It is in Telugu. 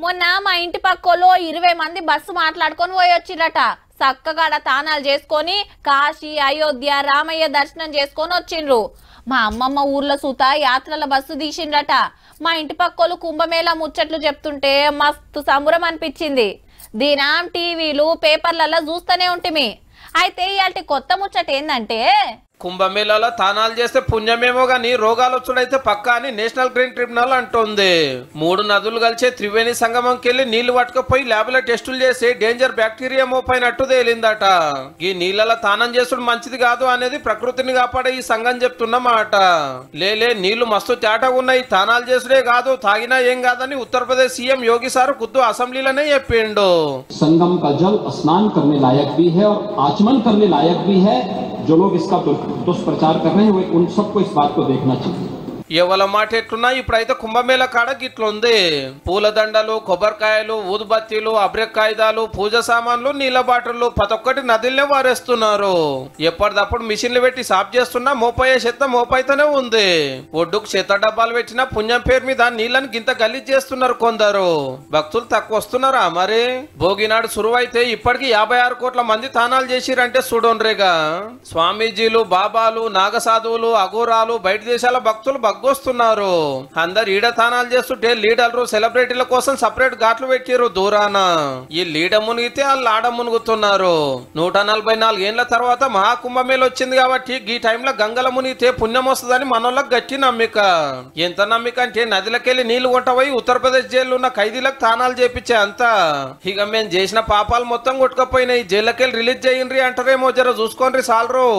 మొన్న మా ఇంటి పక్కలో 20 మంది బస్సు మాట్లాడుకొని పోయొచ్చిరట. చక్కగాడ తానాలు చేసుకొని కాశీ అయోధ్య రామయ్య దర్శనం చేసుకొని వచ్చిండ్రు. మా అమ్మమ్మ ఊర్లో సూత యాత్రల బస్సు తీసిండ్రట. మా ఇంటి పక్కలు కుంభమేళా ముచ్చట్లు చెప్తుంటే మస్తు సంబరం అనిపించింది. దినం టీవీలు పేపర్లలో చూస్తూనే ఉంటిమి. అయితే ఇయాల్టి కొత్త ముచ్చట ఏందంటే కుంభమేళాలో తానాలు చేస్తే పుణ్యమేమో గాని రోగాలు వచ్చుడైతే పక్కా అని నేషనల్ గ్రీన్ ట్రిబ్యునల్ అంటోంది. 3 నదులు కలిసే త్రివేణి సంగమంకెళ్లి నీళ్లు పట్టుకుపోయి ల్యాబ్లో టెస్టులు చేసి డేంజర్ బ్యాక్టీరియా మోపైనట్టు తేలిందట. ఈ నీళ్లలో తానం చేసుడు మంచిది కాదు అనేది ప్రకృతిని కాపాడే ఈ సంఘం చెప్తున్నమాట. లేలే నీళ్లు మస్తు తేటగా ఉన్నాయి, తానాలు చేసుడే కాదు తాగినా ఏం కాదని ఉత్తరప్రదేశ్ సీఎం యోగి సార్ ఖుద్దు అసెంబ్లీలోనే చెప్పిండు. संगम का जल स्नान करने लायक भी है और आचमन करने लायक भी है। जो लोग इसका दुष्प्रचार कर रहे हैं वो उन सबको इस बात को देखना चाहिए. ఎవల మాట ఎట్లున్నా ఇప్పుడైతే కుంభమేళ కాడ గిట్లుంది. పూలదండలు, కొబ్బరికాయలు, ఊదుబత్తీలు, అబ్రెక్కాయిదాలు, పూజ సామాన్లు, నీళ్ళ బాటలు ప్రతొక్కటి నదిలనే వారేస్తున్నారు. ఎప్పటిదప్పుడు మిషన్లు పెట్టి సాఫ్ చేస్తున్నా మోపోయే చెత్త మోపైతేనే ఉంది. ఒడ్డుకు చెత్త డబ్బాలు పెట్టినా పుణ్యం పేరు మీద నీళ్ళని గింత గలీజ్ చేస్తున్నారు కొందరు. భక్తులు తక్కువ వస్తున్నారా మరి? భోగినాడు సురువైతే ఇప్పటికి 56 కోట్ల మంది తానాలు చేసిరంటే చూడోన్రేగా. స్వామీజీలు, బాబాలు, నాగసాధువులు, అఘోరాలు, బయట దేశాల భక్తులు వస్తున్నారు. అందరు ఈడ తానాలు చేస్తుంటే లీడర్లు సెలబ్రిటీల కోసం సపరేట్ ఘాట్లు పెట్టారు దూరాన. ఈ లీడ మునిగితే వాళ్ళు ఆడ మునుగుతున్నారు. 144 ఏళ్ల తర్వాత మహాకుంభమేళ వచ్చింది కాబట్టి ఈ టైంలో గంగల మునిగితే పుణ్యం వస్తుందని మనోళ్ళకి గట్టి నమ్మిక. ఎంత నమ్మిక అంటే నదిలకెళ్లి నీళ్లు కొంటపోయి ఉత్తరప్రదేశ్ జైల్లో ఉన్న ఖైదీలకు తానాలు చేపించే అంతా. ఇక మేము చేసిన పాపాలు మొత్తం కొట్టుకపోయినాయి, జైల్లోకెళ్ళి రిలీజ్ చేయండి అంటారేమో, జర చూసుకోండి సాలరు.